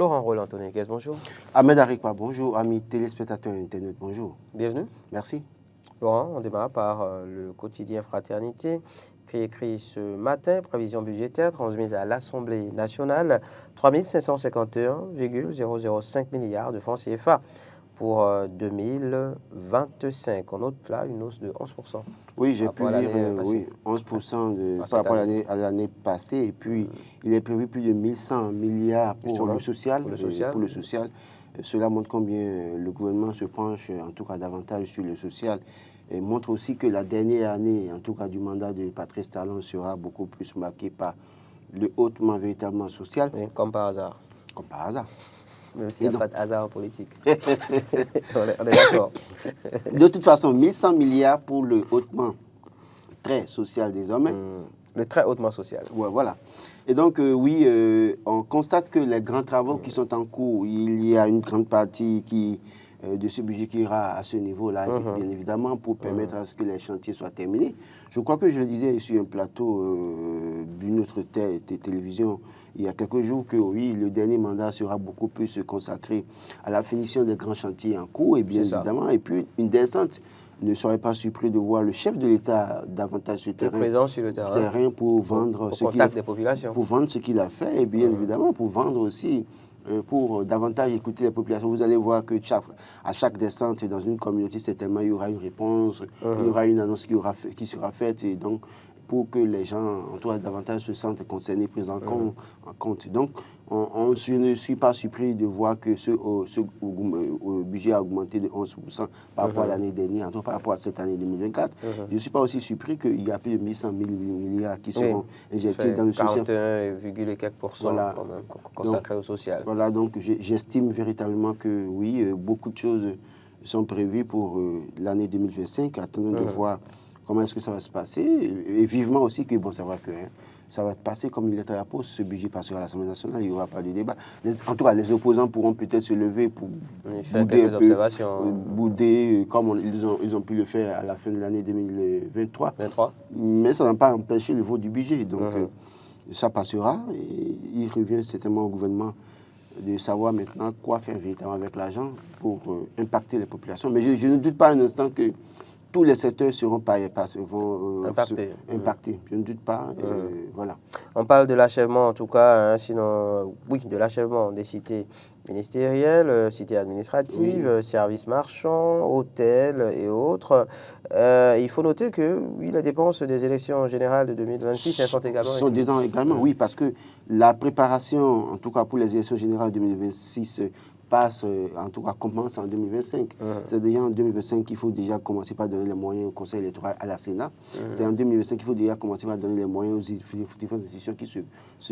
Laurent Roland-Anthony, bonjour. Ahmed Arikwa, bonjour. Amis téléspectateurs Internet, bonjour. Bienvenue. Merci. Laurent, on démarre par le quotidien Fraternité, qui écrit ce matin, prévision budgétaire transmise à l'Assemblée nationale, 3 551,005 milliards de francs CFA pour 2025. On note là une hausse de 11%. Oui, j'ai pu lire 11% par rapport à l'année passée. Et puis, il est prévu plus de 1100 milliards pour le social. Cela montre combien le gouvernement se penche, en tout cas davantage sur le social. Et montre aussi que la dernière année, en tout cas du mandat de Patrice Talon, sera beaucoup plus marquée par le hautement véritablement social. Oui, comme par hasard. Comme par hasard. Même s'il n'y a pas de hasard politique. on est d'accord. De toute façon, 1100 milliards pour le hautement très social des hommes. Le très hautement social. Ouais, voilà. Et donc, on constate que les grands travaux qui sont en cours, il y a une grande partie de ce budget qui ira à ce niveau-là, bien évidemment, pour permettre à ce que les chantiers soient terminés. Je crois que je le disais sur un plateau d'une autre télévision il y a quelques jours que oui, le dernier mandat sera beaucoup plus consacré à la finition des grands chantiers en cours, et bien évidemment, et puis une descente. Ne serait pas surpris de voir le chef de l'État davantage sur le terrain pour vendre ce qu'il a fait, et bien évidemment pour vendre aussi, pour davantage écouter les populations. Vous allez voir que à chaque descente dans une communauté, certainement, il y aura une réponse, il y aura une annonce qui sera faite, et donc pour que les gens, en tout cas, davantage se sentent concernés, pris en compte. Donc, je ne suis pas surpris de voir que ce budget a augmenté de 11% par rapport à l'année dernière, en tout cas par rapport à cette année 2024. Je ne suis pas aussi surpris qu'il y a plus de 1100 milliards qui seront injectés dans le social. 41,4% voilà. Quand même, consacré au social. Voilà, donc j'estime véritablement que oui, beaucoup de choses sont prévues pour l'année 2025. Attendons de voir comment est-ce que ça va se passer, et vivement aussi que, bon, ça va passer comme il est à la pause, ce budget passera à l'Assemblée nationale, il n'y aura pas de débat. En tout cas, les opposants pourront peut-être se lever pour faire quelques observations. Bouder, comme ils ont pu le faire à la fin de l'année 2023. Mais ça n'a pas empêché le vote du budget, donc ça passera, et il revient certainement au gouvernement de savoir maintenant quoi faire véritablement avec l'argent pour impacter les populations. Mais je ne doute pas un instant que tous les secteurs seront impactés. Je ne doute pas. Voilà. On parle de l'achèvement, en tout cas, de l'achèvement des cités ministérielles, cités administratives, services marchands, hôtels et autres. Il faut noter que les dépenses des élections générales de 2026 elles sont dedans également. Oui, parce que la préparation, en tout cas pour les élections générales de 2026, en tout cas commence en 2025. C'est déjà en 2025 qu'il faut déjà commencer par donner les moyens au Conseil électoral, à la Sénat. C'est en 2025 qu'il faut déjà commencer par donner les moyens aux différentes institutions qui se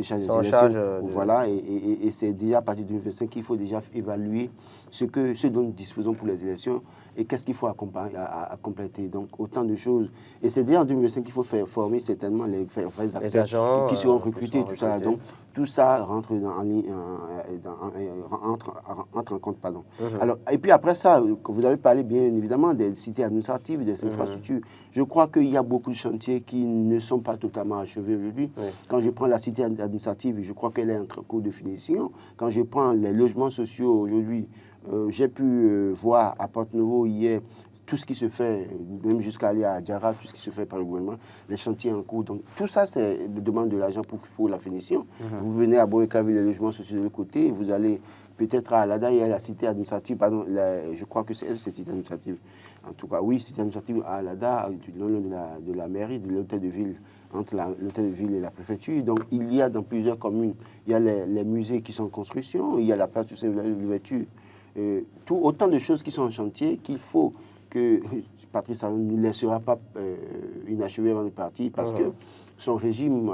chargent des élections. Voilà, et c'est déjà à partir de 2025 qu'il faut déjà évaluer ce dont nous disposons pour les élections et qu'est-ce qu'il faut à compléter. Donc autant de choses. Et c'est déjà en 2025 qu'il faut former certainement les vrais agents qui seront recrutés, tout ça. Donc tout ça rentre en compte. Alors, et puis après ça, vous avez parlé bien évidemment des cités administratives, des infrastructures. Je crois qu'il y a beaucoup de chantiers qui ne sont pas totalement achevés aujourd'hui. Quand je prends la cité administrative, je crois qu'elle est en cours de finition. Quand je prends les logements sociaux aujourd'hui, j'ai pu voir à Porte-Nouveau hier tout ce qui se fait, même jusqu'à aller à Djara, tout ce qui se fait par le gouvernement, les chantiers en cours. Donc tout ça, c'est de demande de l'argent pour la finition. Vous venez à Boéka, les logements sociaux de l'autre côté, vous allez peut-être à Alada, il y a la cité administrative, pardon, je crois que c'est elle, cette cité administrative. En tout cas, oui, cité administrative à Alada, le long de la mairie, de l'hôtel de ville, entre l'hôtel de ville et la préfecture. Donc il y a dans plusieurs communes, il y a les musées qui sont en construction, il y a la place de l'ouverture. Autant de choses qui sont en chantier qu'il faut que Patrice Talon ne laissera pas inachevé avant de partir parce que son régime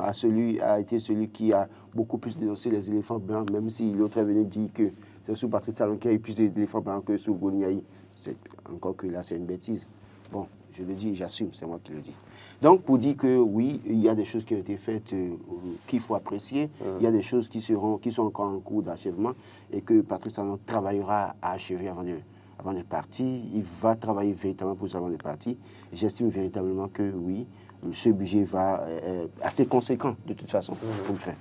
a été celui qui a beaucoup plus dénoncé les éléphants blancs, même si l'autre est venu dire que c'est sous Patrice Talon qu'il y a eu plus d'éléphants blancs que sous Goniaï. Encore que là, c'est une bêtise. Bon, je le dis, j'assume, c'est moi qui le dis. Donc, pour dire que oui, il y a des choses qui ont été faites qu'il faut apprécier, il y a des choses qui sont encore en cours d'achèvement et que Patrice Talon travaillera à achever avant de partir. Il va travailler véritablement pour ça avant de partir. J'estime véritablement que oui, ce budget va assez conséquent de toute façon pour le faire.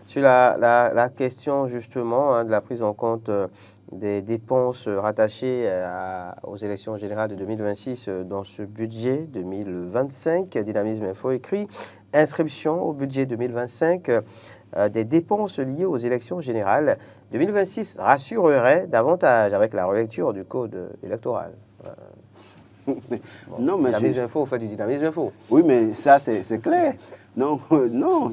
Sur la question justement hein, de la prise en compte des dépenses rattachées aux élections générales de 2026 dans ce budget 2025, Dynamisme Info écrit « Inscription au budget 2025 des dépenses liées aux élections générales 2026 rassurerait davantage avec la relecture du code électoral ». Non, mais Dynamisme Info, on fait du Dynamisme Info. Oui, mais ça, c'est clair. Non, non,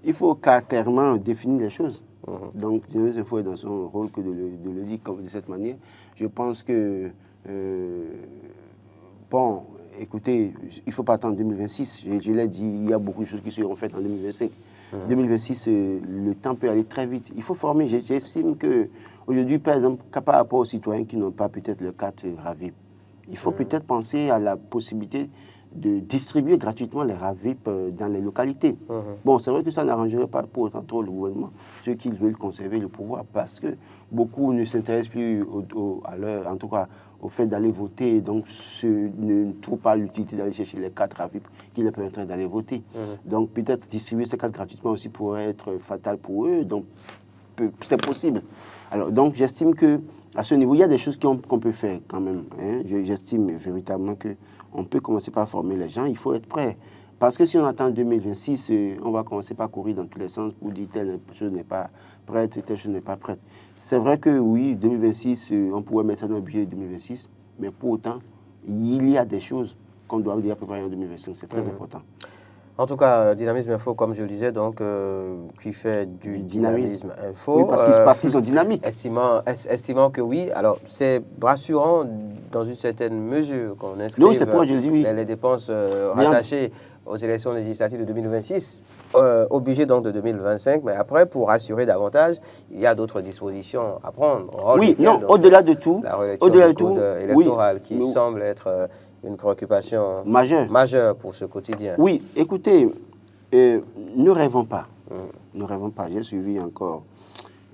il faut caractériellement définir les choses. Donc, Dynamisme Info est dans son rôle que de le dire comme de cette manière. Je pense que, bon, écoutez, il ne faut pas attendre 2026. Je l'ai dit, il y a beaucoup de choses qui seront faites en 2025. 2026, le temps peut aller très vite. Il faut former. J'estime qu'aujourd'hui, par exemple, par rapport aux citoyens qui n'ont pas peut-être le carte RAVIP, il faut peut-être penser à la possibilité de distribuer gratuitement les RAVIP dans les localités. Bon, c'est vrai que ça n'arrangerait pas pour autant trop le gouvernement, ceux qui veulent conserver le pouvoir, parce que beaucoup ne s'intéressent plus en tout cas, au fait d'aller voter, donc ne trouvent pas l'utilité d'aller chercher les cartes RAVIP qui leur permettraient d'aller voter. Donc peut-être distribuer ces cartes gratuitement aussi pourrait être fatal pour eux, donc c'est possible. Alors, donc j'estime que à ce niveau, il y a des choses qu'on peut faire quand même. Hein. J'estime véritablement qu'on peut commencer par former les gens. Il faut être prêt. Parce que si on attend 2026, on va commencer par courir dans tous les sens pour dire telle chose n'est pas prête, telle chose n'est pas prête. C'est vrai que oui, 2026, on pourrait mettre ça dans le budget 2026, mais pour autant, il y a des choses qu'on doit déjà préparer en 2025. C'est très important. En tout cas, Dynamisme Info, comme je le disais, donc, qui fait du dynamisme info. Oui, parce qu'ils sont dynamiques. Estimant que oui, alors c'est rassurant dans une certaine mesure qu'on inscrive oui, c'est pourquoi je le dis, oui. les dépenses rattachées aux élections législatives de 2026, au budget donc de 2025, mais après, pour rassurer davantage, il y a d'autres dispositions à prendre. Oui, non, au-delà de tout, la relecture du code électoral qui semble être une préoccupation majeure pour ce quotidien. Oui, écoutez, ne rêvons pas. Ne rêvons pas. J'ai suivi encore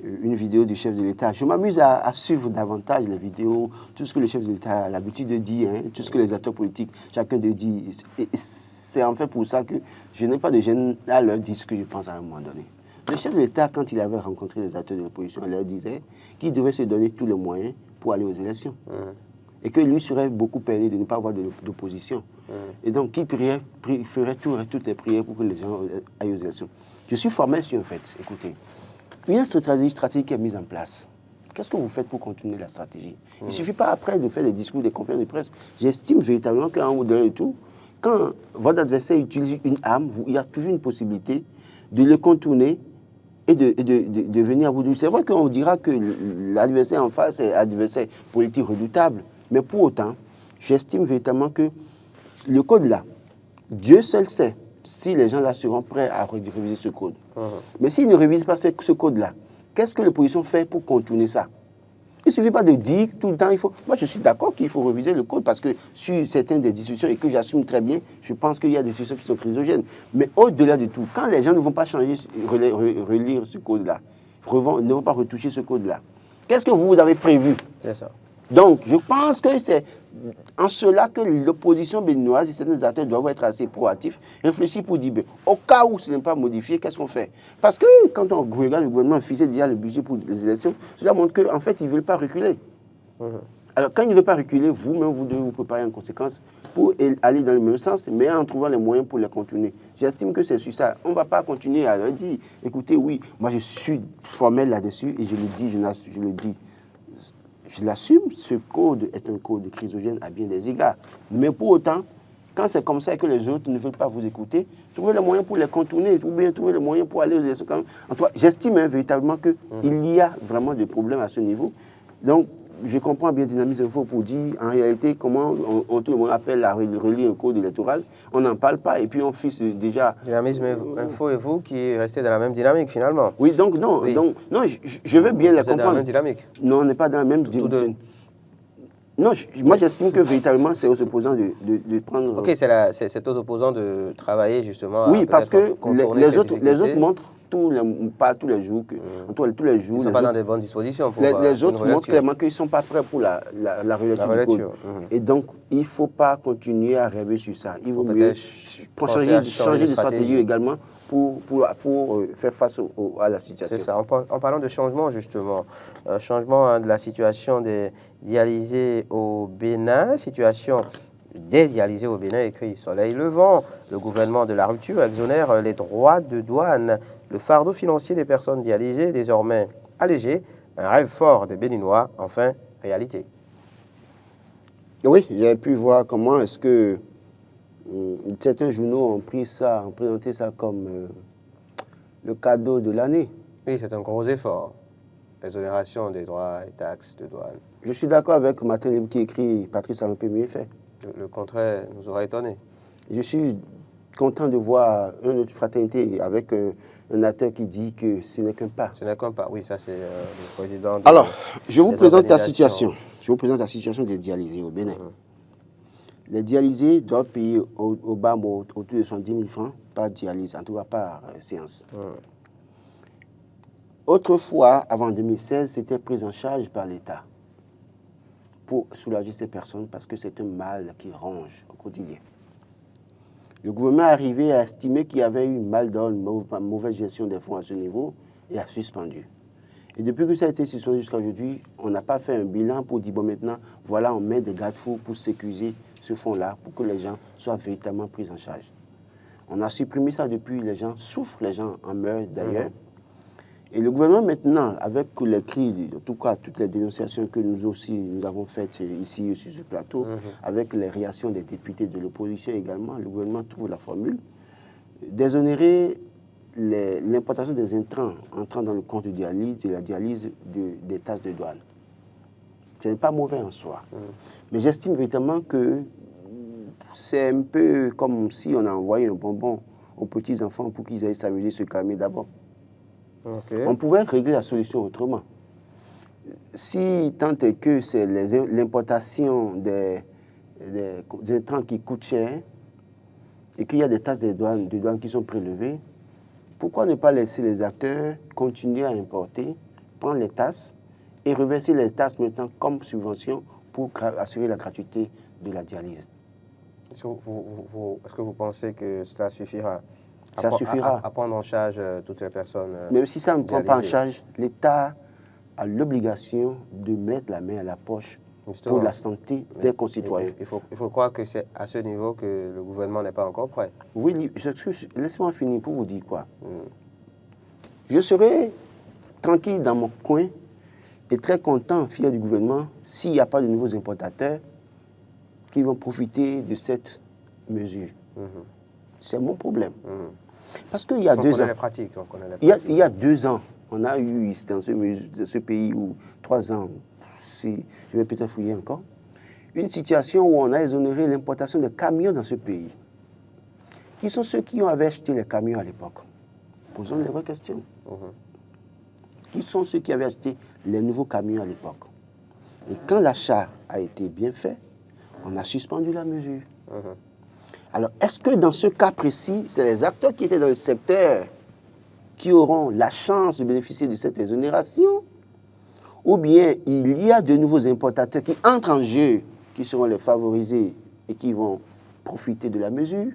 une vidéo du chef de l'État. Je m'amuse à suivre davantage les vidéos, tout ce que le chef de l'État a l'habitude de dire, hein, tout ce que les acteurs politiques, chacun de dit. Et c'est en fait pour ça que je n'ai pas de gêne à leur dire ce que je pense à un moment donné. Le chef de l'État, quand il avait rencontré les acteurs de l'opposition, il leur disait qu'il devait se donner tous les moyens pour aller aux élections. Et que lui serait beaucoup peiné de ne pas avoir d'opposition. Et donc, il ferait toutes les prières pour que les gens aillent aux élections. Je suis formel sur un fait. Écoutez, il y a une stratégie qui est mise en place. Qu'est-ce que vous faites pour continuer la stratégie? Il ne suffit pas après de faire des discours, des conférences de presse. J'estime véritablement qu'en au-delà de tout, quand votre adversaire utilise une arme, il y a toujours une possibilité de le contourner et de venir à bout de lui. C'est vrai qu'on dira que l'adversaire en face est un adversaire politique redoutable. Mais pour autant, j'estime véritablement que le code-là, Dieu seul sait si les gens là seront prêts à réviser ce code. Mais s'ils ne révisent pas ce code-là, qu'est-ce que l'opposition fait pour contourner ça? Il ne suffit pas de dire tout le temps, Moi, je suis d'accord qu'il faut réviser le code parce que sur certaines des discussions, et que j'assume très bien, je pense qu'il y a des discussions qui sont chrysogènes. Mais au-delà de tout, quand les gens ne vont pas changer, relire ce code-là, ne vont pas retoucher ce code-là, qu'est-ce que vous avez prévu? C'est ça. Donc, je pense que c'est en cela que l'opposition béninoise et certains acteurs doivent être assez proactifs, réfléchir pour dire, au cas où ce n'est pas modifié, qu'est-ce qu'on fait? Parce que quand on regarde le gouvernement fixer déjà le budget pour les élections, cela montre qu'en fait, ils ne veulent pas reculer. Alors, quand ils ne veulent pas reculer, vous-même, vous devez vous préparer en conséquence pour aller dans le même sens, mais en trouvant les moyens pour les contourner. J'estime que c'est sur ça. On ne va pas continuer à leur dire, écoutez, oui, moi je suis formel là-dessus et je le dis, je le dis. Je l'assume, ce code est un code chrysogène à bien des égards. Mais pour autant, quand c'est comme ça et que les autres ne veulent pas vous écouter, trouvez les moyens pour les contourner, ou bien trouver les moyens pour aller aux élections. J'estime véritablement qu'il y a vraiment des problèmes à ce niveau. Donc, je comprends bien Dynamisme Info pour dire, en réalité, comment tout le monde appelle à relire un code électoral. On n'en parle pas et puis on fixe déjà... Dynamisme Info et vous qui restez dans la même dynamique, finalement. Oui, donc non, oui. Donc, non je veux bien les comprendre. Dans la même dynamique. Non, on n'est pas dans la même dynamique. Non, moi j'estime que véritablement c'est aux opposants de prendre... Ok, c'est aux opposants de travailler justement... Oui, parce que les autres montrent pas tous les jours. Tous les jours. Ils ne sont pas dans de bonnes dispositions pour les autres montrent clairement qu'ils ne sont pas prêts pour la relecture du code. Et donc, il ne faut pas continuer à rêver sur ça. Il vaut mieux changer de stratégie également pour faire face à la situation. C'est ça. En parlant de changement, justement, changement hein, de la situation des dialysés au Bénin, situation des dialysés au Bénin, écrit Soleil Levant. Le gouvernement de la rupture exonère les droits de douane. Le fardeau financier des personnes dialysées, désormais allégé. Un rêve fort des Béninois, enfin, réalité. Oui, j'ai pu voir comment est-ce que certains journaux ont pris ça, ont présenté ça comme le cadeau de l'année. Oui, c'est un gros effort. L'exonération des droits et taxes de douane. Je suis d'accord avec Martin Libre qui écrit « Patrice a un peu mieux fait ». Le contraire nous aurait étonné. Je suis content de voir une autre fraternité avec un acteur qui dit que ce n'est qu'un pas. Ce n'est qu'un pas, oui, ça c'est le président. Alors, je vous présente la situation. Je vous présente la situation des dialysés au Bénin. Les dialysés doivent payer au bas mot autour de 70 000 francs par dialyse, en tout cas par séance. Autrefois, avant 2016, c'était pris en charge par l'État pour soulager ces personnes parce que c'est un mal qui ronge au quotidien. Le gouvernement est arrivé à estimer qu'il y avait eu mal dans une mauvaise gestion des fonds à ce niveau et a suspendu. Et depuis que ça a été suspendu jusqu'à aujourd'hui, on n'a pas fait un bilan pour dire, bon maintenant, voilà, on met des garde-fous pour sécuriser ce fonds-là, pour que les gens soient véritablement pris en charge. On a supprimé ça depuis, les gens souffrent, les gens en meurent d'ailleurs. Et le gouvernement maintenant, avec les cris, en tout cas toutes les dénonciations que nous aussi nous avons faites ici sur ce plateau, avec les réactions des députés de l'opposition également, le gouvernement trouve la formule d'exonérer l'importation des intrants entrant dans le compte de la dialyse des taxes de douane. Ce n'est pas mauvais en soi. Mais j'estime véritablement que c'est un peu comme si on a envoyé un bonbon aux petits-enfants pour qu'ils aillent s'amuser, se calmer d'abord. On pouvait régler la solution autrement. Si tant est que c'est l'importation des intrants qui coûtent cher et qu'il y a des taxes de douane qui sont prélevées, pourquoi ne pas laisser les acteurs continuer à importer, prendre les taxes et reverser les taxes maintenant comme subvention pour assurer la gratuité de la dialyse? Est-ce que vous pensez que cela suffira? Ça suffira. À prendre en charge toutes les personnes. Même si ça ne prend pas en charge, l'État a l'obligation de mettre la main à la poche pour la santé des concitoyens. Il faut croire que c'est à ce niveau que le gouvernement n'est pas encore prêt. Oui, laissez-moi finir pour vous dire quoi. Je serai tranquille dans mon coin et très content, fier du gouvernement, s'il n'y a pas de nouveaux importateurs qui vont profiter de cette mesure. C'est mon problème. Parce qu'il y a 2 ans, il y a 2 ans, on a eu dans ce pays, ou 3 ans, si je vais peut-être fouiller encore, une situation où on a exonéré l'importation de camions dans ce pays. Qui sont ceux qui avaient acheté les camions à l'époque? Posons les vraies questions. Qui sont ceux qui avaient acheté les nouveaux camions à l'époque? Et quand l'achat a été bien fait, on a suspendu la mesure. Alors, est-ce que dans ce cas précis, c'est les acteurs qui étaient dans le secteur qui auront la chance de bénéficier de cette exonération? Ou bien il y a de nouveaux importateurs qui entrent en jeu, qui seront les favorisés et qui vont profiter de la mesure?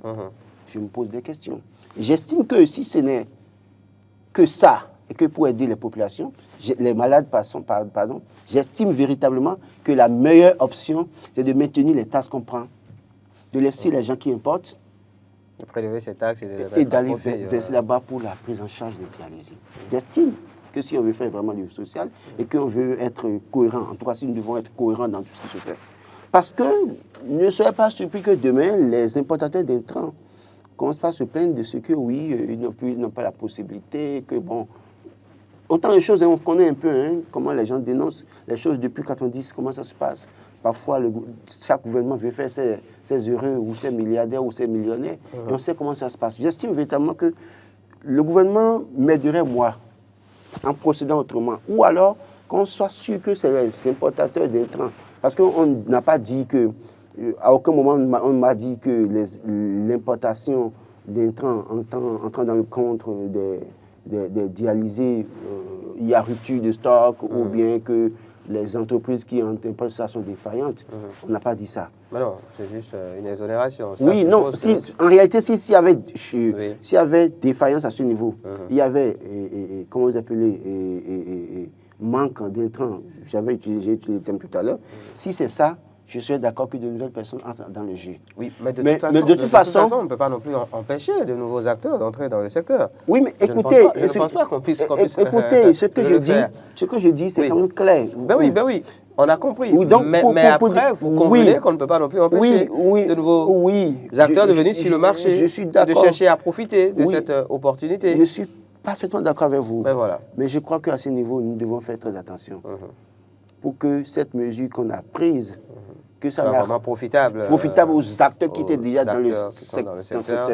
Je me pose des questions. J'estime que si ce n'est que ça, et que pour aider les populations, les malades, pardon, j'estime véritablement que la meilleure option, c'est de maintenir les taxes qu'on prend, de laisser les gens qui importent, de prélever ces taxes et d'aller verser là-bas pour la prise en charge des dialysés. J'estime que si on veut faire vraiment du social et qu'on veut être cohérent, en tout cas si nous devons être cohérents dans tout ce qui se fait. Parce que ne soyez pas surpris que demain, les importateurs d'intrants commencent pas à se plaindre de ce que, oui, ils n'ont pas la possibilité, que bon... Autant de choses, on connaît un peu comment les gens dénoncent les choses depuis 90, comment ça se passe. Parfois, chaque gouvernement veut faire ses heureux ou ses milliardaires ou ses millionnaires, et on sait comment ça se passe. J'estime véritablement que le gouvernement m'aiderait, moi, en procédant autrement. Ou alors, qu'on soit sûr que c'est les importateurs d'intrants. Parce qu'on n'a pas dit que, à aucun moment, on m'a dit que l'importation d'intrants entrant dans le compte des dialysés, il y a rupture de stock, ou bien que les entreprises qui ont un poste sont défaillantes. On n'a pas dit ça. Mais non, c'est juste une exonération. Ça Oui, non, en réalité, s'il y avait défaillance à ce niveau, il y avait, comment vous appelez, manque d'intrants, j'ai utilisé le terme tout à l'heure, si c'est ça, je serais d'accord que de nouvelles personnes entrent dans le jeu. Oui, mais de toute façon, on ne peut pas non plus empêcher de nouveaux acteurs d'entrer dans le secteur. Oui, mais écoutez, je ne pense pas qu'on puisse écoutez, ce que je dis, c'est quand même clair. Ben oui, on a compris. Oui, donc, mais après, vous convenez qu'on ne peut pas non plus empêcher de nouveaux acteurs de venir sur le marché, de chercher à profiter de cette opportunité. Je suis parfaitement d'accord avec vous. Ben voilà. Mais je crois qu'à ce niveau, nous devons faire très attention pour que cette mesure qu'on a prise, que ça soit vraiment profitable aux acteurs qui étaient déjà dans le secteur.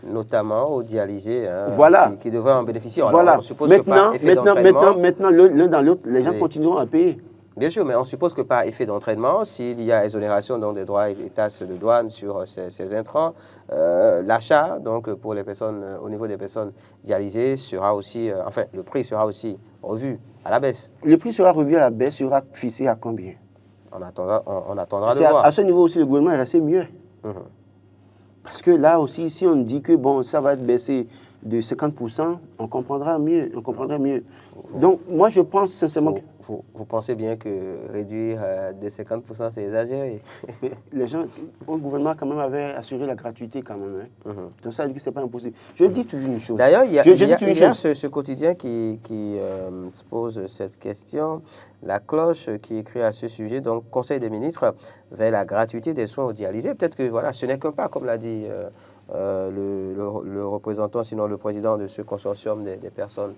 Notamment aux dialysés qui devraient en bénéficier. Voilà. Alors, on suppose que par effet maintenant, l'un dans l'autre, les gens continueront à payer. Bien sûr, mais on suppose que par effet d'entraînement, s'il y a exonération donc, des droits et des taxes de douane sur ces intrants, l'achat donc pour les personnes, au niveau des personnes dialysées sera aussi, le prix sera aussi revu à la baisse. Le prix sera revu à la baisse, sera fixé à combien? On attendra de voir. À ce niveau aussi, le gouvernement est resté mieux. Parce que là aussi, si on dit que bon, ça va être baissé de 50%, on comprendra mieux. Donc, moi, je pense sincèrement que... Vous pensez bien que réduire de 50%, c'est exagéré? Les gens, le gouvernement quand même avait assuré la gratuité quand même. Donc ça veut dire que ce n'est pas impossible. Je dis toujours une chose. D'ailleurs, il y a ce quotidien qui se pose cette question. La cloche qui écrit à ce sujet, donc Conseil des ministres, vers la gratuité des soins aux dialysés. Peut-être que voilà, ce n'est qu'un pas, comme l'a dit le représentant, sinon le président de ce consortium des personnes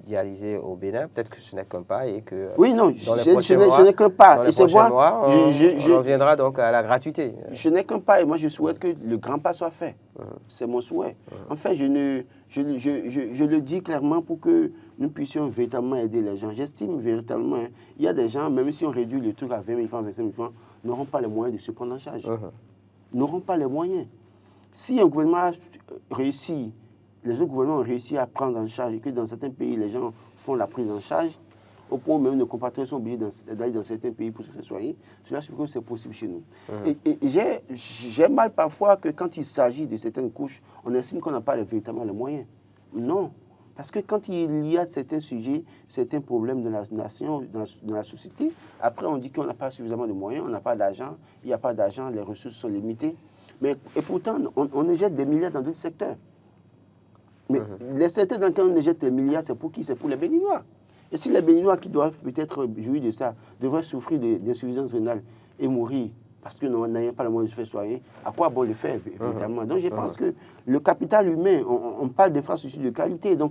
dialysées au Bénin. Peut-être que ce n'est qu'un pas et que oui, non, ce n'est qu'un pas. Et c'est moi, on reviendra donc à la gratuité. Je n'ai qu'un pas et moi je souhaite que le grand pas soit fait. C'est mon souhait. En fait, je le dis clairement pour que nous puissions véritablement aider les gens. J'estime véritablement, il y a des gens, même si on réduit le truc à 20 000 francs, 25 000 francs, n'auront pas les moyens de se prendre en charge. N'auront pas les moyens. Si un gouvernement réussit, les autres gouvernements ont réussi à prendre en charge et que dans certains pays, les gens font la prise en charge, au point où même nos compatriotes sont obligés d'aller dans certains pays pour se faire soigner, cela suppose que c'est possible chez nous. Et j'ai mal parfois que quand il s'agit de certaines couches, on estime qu'on n'a pas véritablement les moyens. Non. Parce que quand il y a certains sujets, certains problèmes dans la nation, dans la société, après on dit qu'on n'a pas suffisamment de moyens, on n'a pas d'argent, il n'y a pas d'argent, les ressources sont limitées. Et pourtant, on éjecte des milliards dans d'autres secteurs. Mais les secteurs dans lesquels on éjecte les milliards, c'est pour qui? C'est pour les Béninois. Et si les Béninois qui doivent peut-être jouir de ça, devraient souffrir d'insuffisance rénale et mourir parce que nous n'ayons pas le moyen de se faire soigner, à quoi bon le faire véritablement? Donc je pense que le capital humain, on parle d'infrastructures de qualité. Donc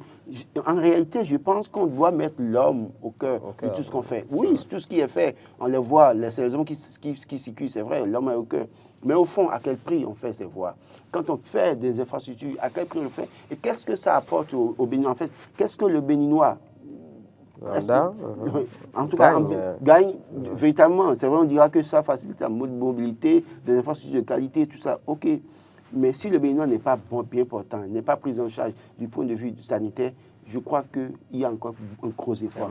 en réalité, je pense qu'on doit mettre l'homme au cœur de tout ce qu'on fait. Oui, tout ce qui est fait, on les voit, c'est les hommes qui circulent, c'est vrai, l'homme est au cœur. Mais au fond, à quel prix on fait ces voies? Quand on fait des infrastructures, à quel prix on le fait? Et qu'est-ce que ça apporte aux Béninois? En fait, qu'est-ce que le Béninois en tout cas, gagne véritablement. C'est vrai, on dira que ça facilite la mobilité, des infrastructures de qualité, tout ça, ok. Mais si le Béninois n'est pas bien portant, n'est pas pris en charge du point de vue sanitaire, je crois qu'il y a encore un gros effort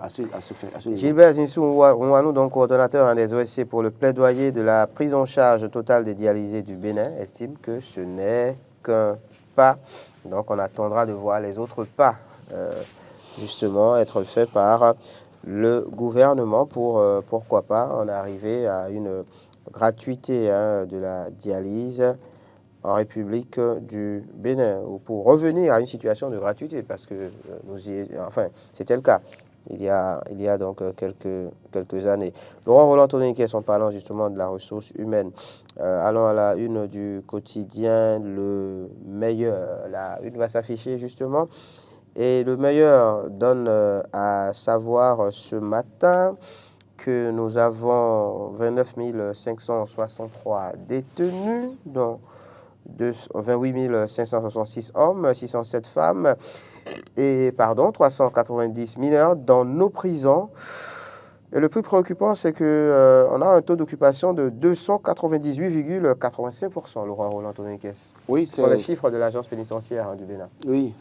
à se faire. Gilbert Zinsou Ouanou, donc coordonnateur des OSC pour le plaidoyer de la prise en charge totale des dialysés du Bénin, estime que ce n'est qu'un pas. Donc on attendra de voir les autres pas. Justement être fait par le gouvernement pour, pourquoi pas, en arriver à une gratuité de la dialyse en République du Bénin, ou pour revenir à une situation de gratuité, parce que c'était le cas il y a donc quelques années. Laurent Roland Toniniquès, en parlant justement de la ressource humaine, allons à la une du quotidien Le Meilleur. La une va s'afficher justement. Et Le Meilleur donne à savoir ce matin que nous avons 29 563 détenus, dont 28 566 hommes, 607 femmes, et 390 mineurs dans nos prisons. Et le plus préoccupant, c'est qu'on a un taux d'occupation de 298,85%, Laurent Roland Toniniquès. Oui, ce sont les chiffres de l'agence pénitentiaire du Bénin. Oui.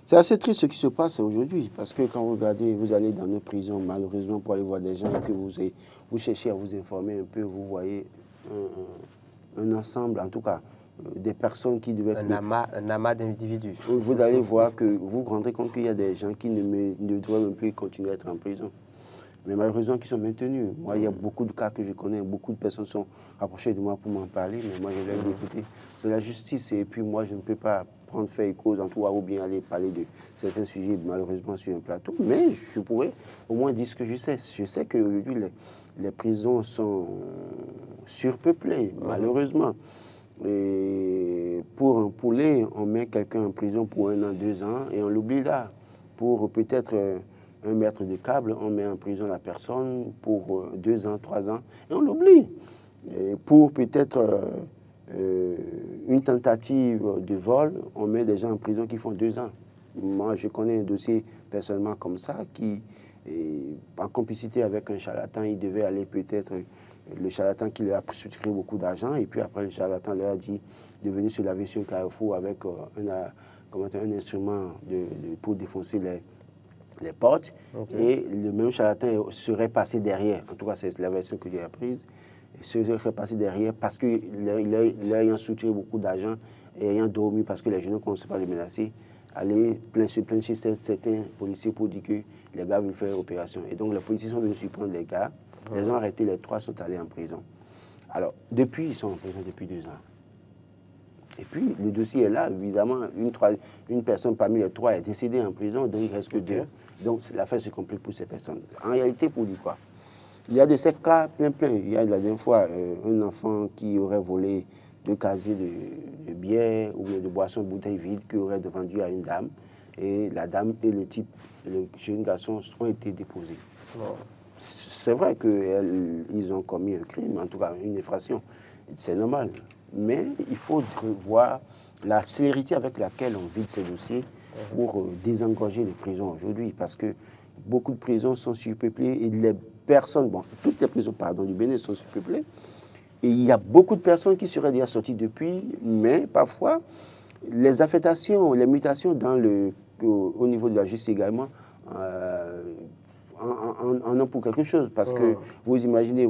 C'est assez triste ce qui se passe aujourd'hui, parce que quand vous regardez, vous allez dans nos prisons, malheureusement, pour aller voir des gens et que vous cherchez à vous informer un peu, vous voyez un ensemble, en tout cas, des personnes qui devaient... Un amas d'individus. Vous allez voir que vous vous rendrez compte qu'il y a des gens qui ne doivent même plus continuer à être en prison. Mais malheureusement, qui sont maintenus. Moi, il y a beaucoup de cas que je connais, beaucoup de personnes sont rapprochées de moi pour m'en parler, mais moi, je leur dis, écoutez, c'est la justice, et puis moi, je ne peux pas prendre fait et cause en tout cas, ou bien aller parler de certains sujets, malheureusement, sur un plateau, mais je pourrais au moins dire ce que je sais. Je sais qu'aujourd'hui, les prisons sont surpeuplées, malheureusement. Et pour un poulet, on met quelqu'un en prison pour 1 an, 2 ans, et on l'oublie là. Pour peut-être... un mètre de câble, on met en prison la personne pour 2 ans, 3 ans, et on l'oublie. Pour peut-être une tentative de vol, on met des gens en prison qui font 2 ans. Moi, je connais un dossier personnellement comme ça, qui, en complicité avec un charlatan, il devait aller peut-être, le charlatan qui lui a soutenu beaucoup d'argent, et puis après le charlatan leur a dit de venir se laver sur le carrefour avec un instrument pour défoncer les portes, et le même charlatan serait passé derrière, en tout cas c'est la version que j'ai apprise, serait passé derrière parce qu'il ayant soutenu beaucoup d'argent et ayant dormi parce que les jeunes ne commençaient pas à le menacer, aller se plaindre chez certains policiers pour dire que les gars veulent faire opération. Et donc les policiers sont venus surprendre les gars, les ont arrêtés, les 3 sont allés en prison. Alors depuis, ils sont en prison depuis 2 ans. Et puis, le dossier est là, évidemment, une personne parmi les 3 est décédée en prison, donc il ne reste que 2. Donc, l'affaire se complique pour ces personnes. En réalité, pour dire quoi? Il y a de ces cas plein. Il y a la dernière fois un enfant qui aurait volé 2 casiers de bière ou de boissons, bouteilles vides, qui aurait vendu à une dame. Et la dame et le type, le jeune garçon, ont été déposés. C'est vrai qu'ils ont commis un crime, en tout cas une infraction. C'est normal. Mais il faut voir la célérité avec laquelle on vide ces dossiers pour désengorger les prisons aujourd'hui. Parce que beaucoup de prisons sont surpeuplées et les personnes, toutes les prisons du Bénin sont surpeuplées. Et il y a beaucoup de personnes qui seraient déjà sorties depuis, mais parfois, les affectations, les mutations au niveau de la justice également, en ont pour quelque chose, parce que vous imaginez,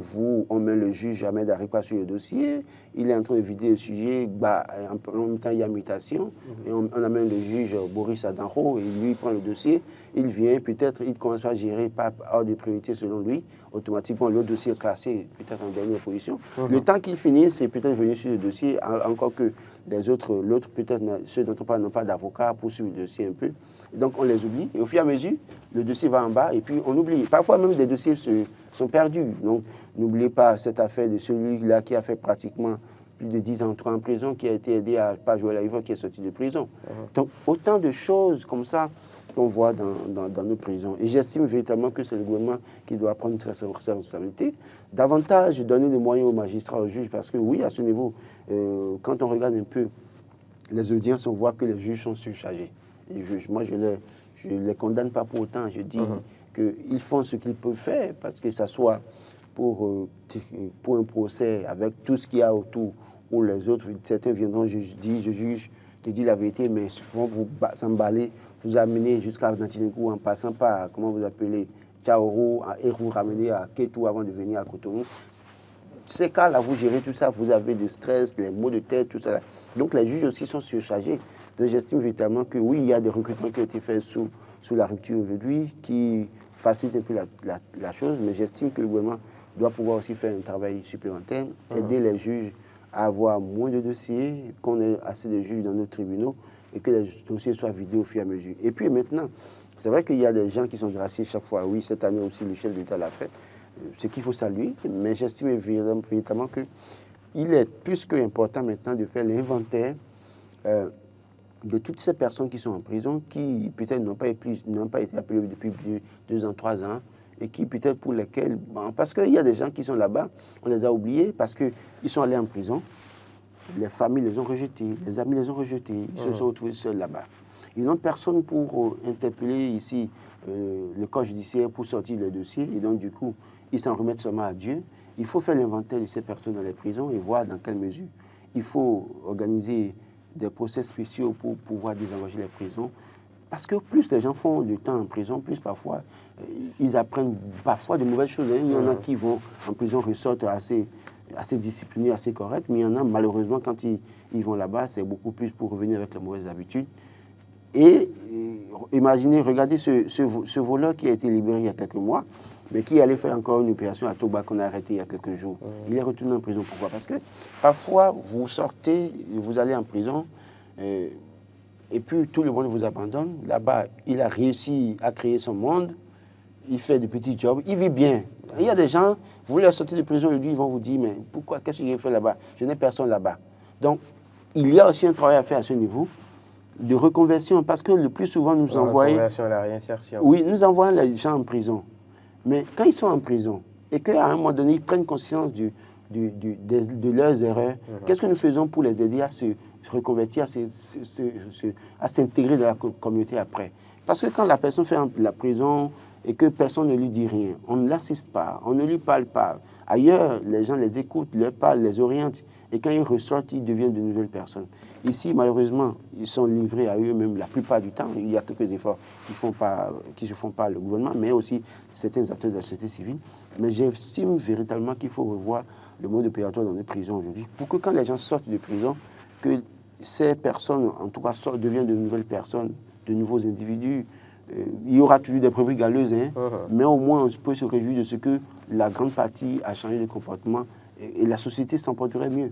on met le juge Ahmed Aripa sur le dossier, il est en train de vider le sujet, en même temps il y a mutation, et on amène le juge Boris Adanro, et lui il prend le dossier, il vient, peut-être il commence à gérer par ordre de priorité selon lui, automatiquement le dossier est classé peut-être en dernière position. Le temps qu'il finisse, c'est peut-être venir sur le dossier, encore que l'autre peut-être ceux dont on parle n'ont pas d'avocat pour suivre le dossier un peu. Donc on les oublie, et au fur et à mesure, le dossier va en bas, et puis on oublie. Parfois même des dossiers sont perdus. Donc n'oubliez pas cette affaire de celui-là qui a fait pratiquement plus de 10 ans en prison, qui a été aidé à pas jouer à la Ivoire, qui est sorti de prison. Donc autant de choses comme ça qu'on voit dans nos prisons. Et j'estime véritablement que c'est le gouvernement qui doit prendre sa responsabilité, davantage donner des moyens aux magistrats, aux juges, parce que oui, à ce niveau, quand on regarde un peu les audiences, on voit que les juges sont surchargés. Les juges, moi, je ne les condamne pas pour autant. Je dis qu'ils font ce qu'ils peuvent faire, parce que ça soit pour un procès avec tout ce qu'il y a autour, où les autres, certains viendront, je juge, te dis la vérité, mais ils vont vous s'emballer, vous amener jusqu'à Nantinékou en passant par, comment vous appelez, Tchaoro, et vous ramener à Kétou avant de venir à Cotonou. Ces cas-là, vous gérez tout ça, vous avez du stress, les maux de tête, tout ça. Donc les juges aussi sont surchargés. Donc j'estime véritablement que oui, il y a des recrutements qui ont été faits sous la rupture aujourd'hui, qui facilitent un peu la chose, mais j'estime que le gouvernement doit pouvoir aussi faire un travail supplémentaire, aider les juges à avoir moins de dossiers, qu'on ait assez de juges dans nos tribunaux et que les dossiers soient vidés au fur et à mesure. Et puis maintenant, c'est vrai qu'il y a des gens qui sont graciés chaque fois. Oui, cette année aussi, le chef de l'État l'a fait, ce qu'il faut saluer, mais j'estime véritablement qu'il est plus qu'important maintenant de faire l'inventaire de toutes ces personnes qui sont en prison, qui peut-être n'ont pas été appelées depuis 2 ans, 3 ans, et qui peut-être pour lesquels, parce qu'il y a des gens qui sont là-bas, on les a oubliés parce qu'ils sont allés en prison, les familles les ont rejetés, les amis les ont rejetés, ils se sont retrouvés seuls là-bas. Ils n'ont personne pour interpeller ici le corps judiciaire pour sortir le dossier, et donc du coup, ils s'en remettent seulement à Dieu. Il faut faire l'inventaire de ces personnes dans les prisons et voir dans quelle mesure il faut organiser des procès spéciaux pour pouvoir désengorger les prisons, Parce que plus les gens font du temps en prison, plus parfois, ils apprennent parfois de mauvaises choses. Hein. Il y en a qui vont en prison, ressortent assez disciplinés, assez corrects, mais il y en a, malheureusement, quand ils vont là-bas, c'est beaucoup plus pour revenir avec les mauvaises habitudes. Et imaginez, regardez ce voleur qui a été libéré il y a quelques mois, mais qui allait faire encore une opération à Toba qu'on a arrêté il y a quelques jours. Il est retourné en prison. Pourquoi? Parce que parfois, vous sortez, vous allez en prison, et puis tout le monde vous abandonne. Là-bas, il a réussi à créer son monde, il fait des petits jobs, il vit bien. Il y a des gens, vous voulez sortir de prison, ils vont vous dire, mais pourquoi, qu'est-ce que j'ai fait là-bas? Je n'ai personne là-bas. Donc, il y a aussi un travail à faire à ce niveau de reconversion, parce que le plus souvent, nous envoyons... La reconversion, la réinsertion. Oui, nous envoyons les gens en prison. Mais quand ils sont en prison, et qu'à un moment donné, ils prennent conscience de leurs erreurs, qu'est-ce que nous faisons pour les aider à se reconvertir, à s'intégrer dans la communauté après? Parce que quand la personne fait la prison et que personne ne lui dit rien, on ne l'assiste pas, on ne lui parle pas. Ailleurs, les gens les écoutent, leur parlent, les orientent. Et quand ils ressortent, ils deviennent de nouvelles personnes. Ici, malheureusement, ils sont livrés à eux-mêmes la plupart du temps. Il y a quelques efforts qui se font par le gouvernement, mais aussi certains acteurs de la société civile. Mais j'estime véritablement qu'il faut revoir le mode opératoire dans les prisons aujourd'hui, pour que quand les gens sortent de prison, que ces personnes, en tout cas, deviennent de nouvelles personnes, de nouveaux individus. Il y aura toujours des brebis galeuses, hein, mais au moins on peut se réjouir de ce que la grande partie a changé de comportement et la société s'en porterait mieux.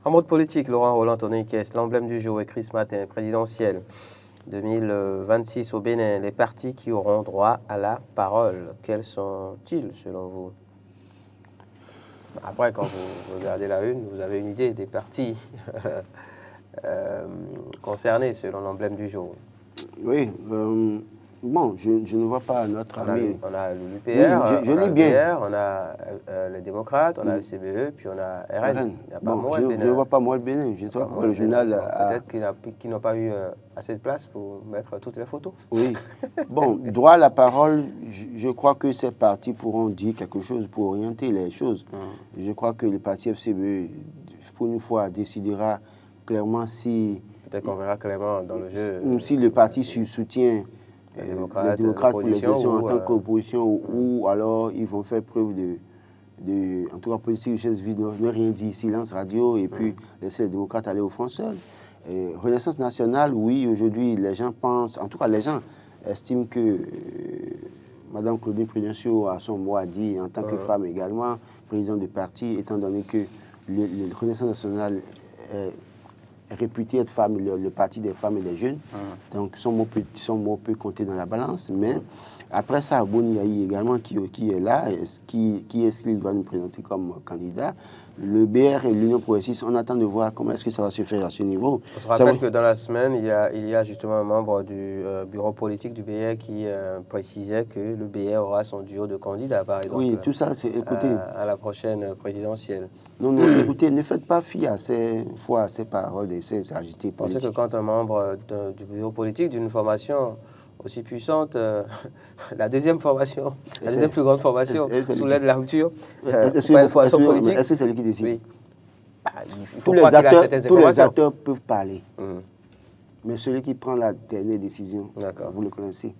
En mode politique, Laurent Roland Tonneikes, l'emblème du jour écrit ce matin, présidentiel 2026 au Bénin, les partis qui auront droit à la parole, quels sont-ils selon vous? Après, quand vous regardez la une, vous avez une idée des partis concernés selon l'emblème du jour. Oui, bon, je ne vois pas notre ami. On a l'UPR, oui, je lis bien. On a les démocrates, on a le CBE, puis on a RN. Bon, je ne vois pas moi le Bénin. Je ne sais pas pourquoi le journal a... Peut-être qu'ils n'ont pas eu assez de place pour mettre toutes les photos. Oui. Bon, droit à la parole, je crois que ces partis pourront dire quelque chose pour orienter les choses. Je crois que le parti FCBE, pour une fois, décidera clairement si... Peut-être qu'on verra clairement dans le jeu... Si le parti soutient les démocrates pour les élections en tant qu'opposition, ou alors ils vont faire preuve en tout cas politique de chaise vide, ne rien dire, silence radio, et puis laisser les démocrates aller au fond seuls. Renaissance nationale, oui, aujourd'hui, les gens pensent, en tout cas les gens estiment que Mme Claudine Prudencio a son mot à dire en tant que femme également, présidente du parti, étant donné que le Renaissance nationale est réputé être femme, le parti des femmes et des jeunes. Donc son mot peut compter dans la balance. Mais après ça, Boni Yahi également qui est là, qui est-ce qu'il va nous présenter comme candidat? Le BR et l'Union progressiste, on attend de voir comment est-ce que ça va se faire à ce niveau. On se rappelle que dans la semaine, il y a justement un membre du bureau politique du BR qui précisait que le BR aura son duo de candidats, par exemple. Oui, tout ça, c'est écoutez. À la prochaine présidentielle. Non, écoutez, ne faites pas fi à ces paroles et ces agités politiques. Je pense que quand un membre du bureau politique d'une formation aussi puissante, la deuxième formation, la deuxième plus grande formation sous l'aide de la rupture, est-ce que c'est lui qui décide? Oui. Tous les acteurs peuvent parler, mais celui qui prend la dernière décision, vous le connaissez.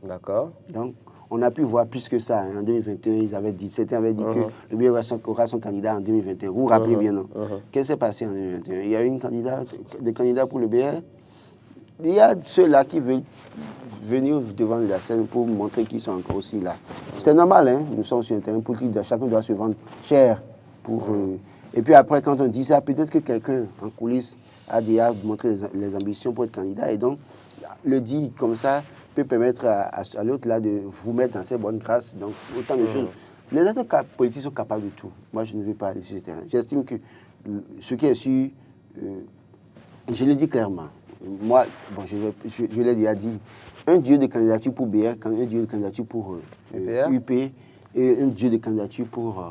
D'accord. Donc, on a pu voir plus que ça. En 2021, certains avaient dit que le BR aura son candidat en 2021. Vous vous rappelez bien, non? Qu'est-ce qui s'est passé en 2021? Il y a eu des candidats pour le BR. Il y a ceux-là qui veulent venir devant la scène pour montrer qu'ils sont encore aussi là. C'est normal, hein? Nous sommes sur un terrain politique, chacun doit se vendre cher. Et puis après, quand on dit ça, peut-être que quelqu'un en coulisses a déjà montré les ambitions pour être candidat. Et donc, le dit comme ça peut permettre à l'autre là de vous mettre dans ses bonnes grâces. Donc, autant de choses. Les acteurs politiques sont capables de tout. Moi, je ne vais pas aller sur ce terrain. J'estime que ce qui est sûr, je le dis clairement. Moi, bon, je l'ai déjà dit, un duo de candidature pour BR, un duo de candidature pour UP et un duo de candidature pour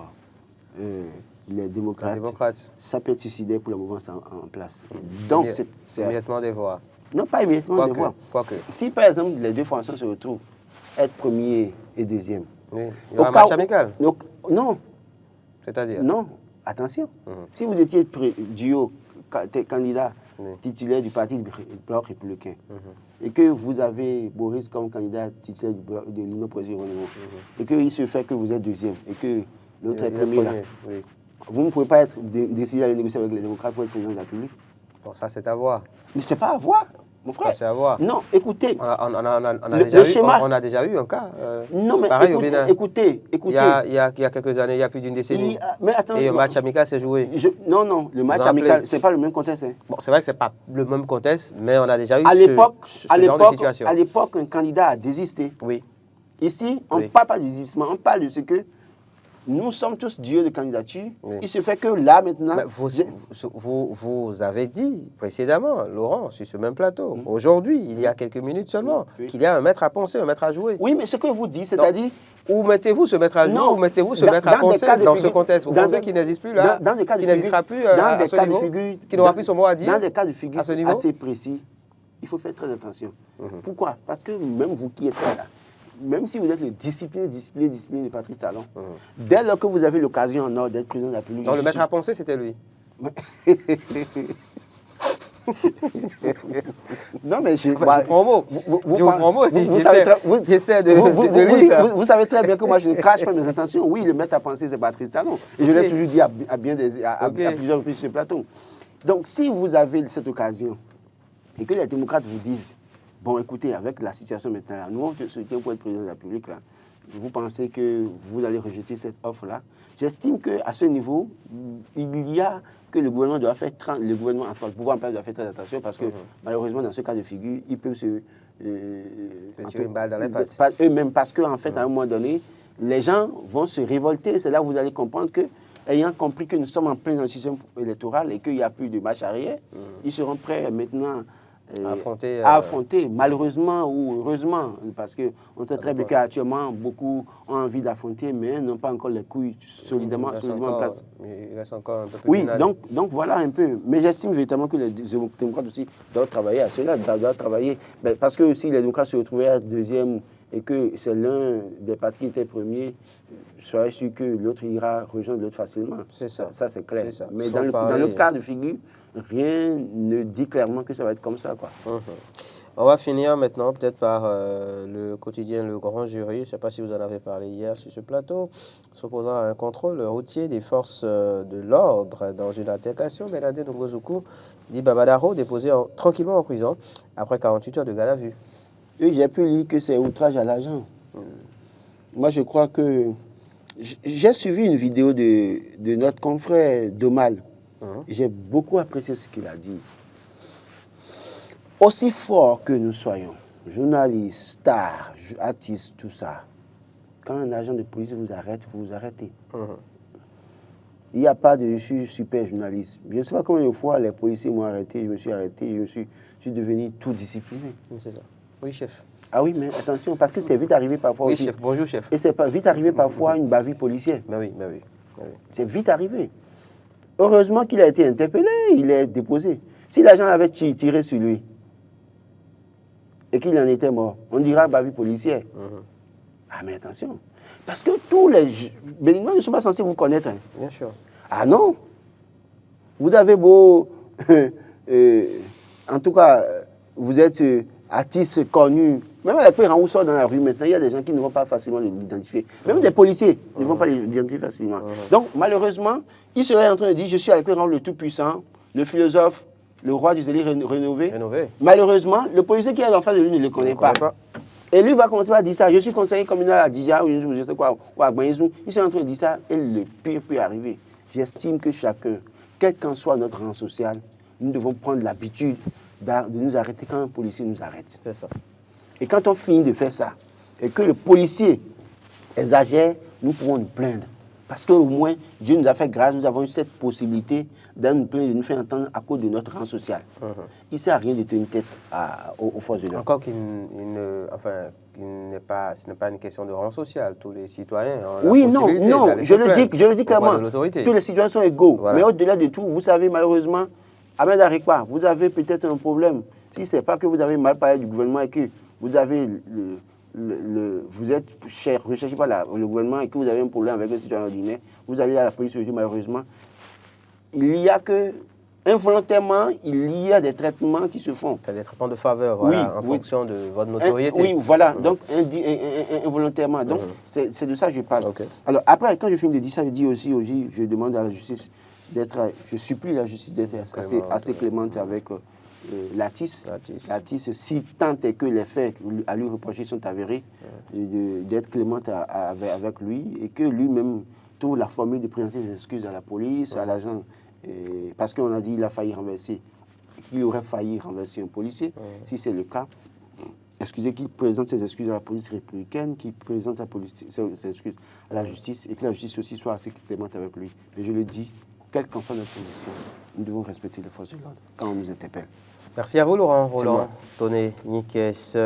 les démocrates, ça peut être suicidaire pour la mouvance en place. Et donc, c'est immédiatement des voix. Non, pas immédiatement des voix. Si par exemple les deux formations se retrouvent, être premier et deuxième. Oui. Il y aura un match amical. Non. C'est-à-dire? Non, attention. Si vous étiez duo candidat titulaire du Parti Bloc républicain, et que vous avez Boris comme candidat titulaire de l'Union progressiste renouveau, et qu'il se fait que vous êtes deuxième, et que l'autre est premier là, vous ne pouvez pas être décidé à aller négocier avec les démocrates pour être président de la République. Bon, ça, c'est à voir. Mais c'est pas à voir, mon frère. C'est à voir. Non, écoutez. On a déjà eu un cas. Non, mais pareil, écoutez. Il y a quelques années, il y a plus d'une décennie. Mais attends, et un match amical s'est joué. Non, le match amical, c'est pas le même contexte. Hein. Bon, c'est vrai que c'est pas le même contexte, mais on a déjà eu ce genre de situation. À l'époque, un candidat a désisté. Oui. Ici, on ne parle pas de désistement, on parle de ce que nous sommes tous dieux de candidature. Oui. Il se fait que là, maintenant... Vous avez dit précédemment, Laurent, sur ce même plateau, aujourd'hui, il y a quelques minutes seulement, qu'il y a un maître à penser, un maître à jouer. Oui, mais ce que vous dites, c'est-à-dire... Où mettez-vous ce maître à jouer, où mettez-vous ce maître à penser dans ce contexte? Vous pensez qu'il n'existe plus là, qu'il n'existera plus à ce niveau, qu'il n'aura plus son mot à dire? Dans des cas de figure assez précis, il faut faire très attention. Pourquoi? Parce que même vous qui êtes là, même si vous êtes le discipliné de Patrice Talon, dès lors que vous avez l'occasion en or d'être président de la République... Donc le maître à penser, c'était lui. Non, mais je... Vous savez très bien que moi, je ne cache pas mes intentions. Oui, le maître à penser, c'est Patrice Talon. Et je l'ai toujours dit à plusieurs reprises sur ce plateau. Donc, si vous avez cette occasion et que les démocrates vous disent, bon, écoutez, avec la situation maintenant, nous, on te soutient pour être président de la République, là, vous pensez que vous allez rejeter cette offre-là? J'estime qu'à ce niveau, il y a que le gouvernement doit faire, le pouvoir en place doit faire très attention parce que malheureusement, dans ce cas de figure, ils peuvent se tirer une balle dans les pattes. Eux-mêmes, parce qu'en fait, à un moment donné, les gens vont se révolter. C'est là où vous allez comprendre que, ayant compris que nous sommes en plein système électoral et qu'il n'y a plus de marche arrière, ils seront prêts maintenant à affronter, malheureusement ou heureusement, parce qu'on sait très bien qu'actuellement, beaucoup ont envie d'affronter, mais n'ont pas encore les couilles solidement en place. Il reste encore un peu plus. Oui, donc voilà un peu. Mais j'estime véritablement que les démocrates aussi doivent travailler à cela, doivent travailler. Parce que si les démocrates se retrouvaient à deuxième et que c'est l'un des partis qui était premier, soyez sûr que l'autre ira rejoindre l'autre facilement. C'est ça. Ça, c'est clair. Ça. Mais dans le cas de figure, rien ne dit clairement que ça va être comme ça, quoi. On va finir maintenant peut-être par le quotidien Le Grand Jury. Je ne sais pas si vous en avez parlé hier sur ce plateau, s'opposant à un contrôle routier des forces de l'ordre dans une altercation. Bénadé Ngozuku dit Babadaro déposé tranquillement en prison après 48 heures de garde à vue. Oui, j'ai pu lire que c'est outrage à l'agent. Moi, je crois que... J'ai suivi une vidéo de notre confrère Domal. J'ai beaucoup apprécié ce qu'il a dit. Aussi fort que nous soyons, journalistes, stars, artistes, tout ça, quand un agent de police vous arrête, vous vous arrêtez. Il n'y a pas de « je suis super journaliste ». Je ne sais pas combien de fois les policiers m'ont arrêté, je me suis arrêté, je suis devenu tout discipliné. C'est ça. Oui, chef. Ah oui, mais attention, parce que c'est vite arrivé parfois. Oui, chef. Bonjour, chef. Et c'est vite arrivé parfois une bavure policière. Mais oui. C'est vite arrivé. Heureusement qu'il a été interpellé, il est déposé. Si l'agent avait tiré sur lui et qu'il en était mort, on dira bavure policière. Ah, mais attention. Parce que tous les... Moi, je ne suis pas censé vous connaître. Hein. Bien sûr. Ah non. Vous avez beau... en tout cas, vous êtes artiste connu. Même les pères en sort dans la rue maintenant, il y a des gens qui ne vont pas facilement l'identifier. Même des policiers ne vont pas l'identifier facilement. Donc, malheureusement, il serait en train de dire, je suis Alpéran le Tout-Puissant, le philosophe, le roi du zélé rénové. Malheureusement, le policier qui est en face de lui ne le connaît pas. Et lui va commencer à dire ça. Je suis conseiller communal à Dija ou je sais quoi, ou à Gbaïzou. Il serait en train de dire ça et le pire peut arriver. J'estime que chacun, quel qu'en soit notre rang social, nous devons prendre l'habitude de nous arrêter quand un policier nous arrête. C'est ça. Et quand on finit de faire ça, et que le policier exagère, nous pouvons nous plaindre. Parce qu'au moins, Dieu nous a fait grâce, nous avons eu cette possibilité de nous plaindre, de nous faire entendre à cause de notre rang social. Il ne sert à rien de tenir tête aux forces de l'ordre. Encore qu'il n'est pas, ce n'est pas une question de rang social. Tous les citoyens ont oui, non, je le dis clairement. Tous les citoyens sont égaux. Voilà. Mais au-delà de tout, vous savez, malheureusement, Ahmed Arikwa, vous avez peut-être un problème. Si ce n'est pas que vous avez mal parlé du gouvernement et que vous avez vous êtes recherché par le gouvernement et que vous avez un problème avec un citoyen ordinaire, vous allez à la police, malheureusement. Il n'y a qu'un involontairement, il y a des traitements qui se font. C'est des traitements de faveur, voilà, en fonction de votre notoriété. Oui, voilà, donc involontairement. Donc, c'est de ça que je parle. Alors, après, quand je finis de dire ça, je dis aussi, je demande à la justice je supplie la justice d'être assez clémente avec Latis, si tant est que les faits à lui reprocher sont avérés, d'être clémente avec lui et que lui-même trouve la formule de présenter des excuses à la police, à l'agent, parce qu'on a dit qu'il a failli renverser, qu'il aurait failli renverser un policier, si c'est le cas. Excusez, qu'il présente ses excuses à la police républicaine, qu'il présente ses excuses à la justice et que la justice aussi soit assez clémente avec lui. Mais je le dis, quelle qu'en soit notre position, nous devons respecter les forces de l'ordre quand on nous interpelle. Merci à vous, Laurent Tonnet Nicaise.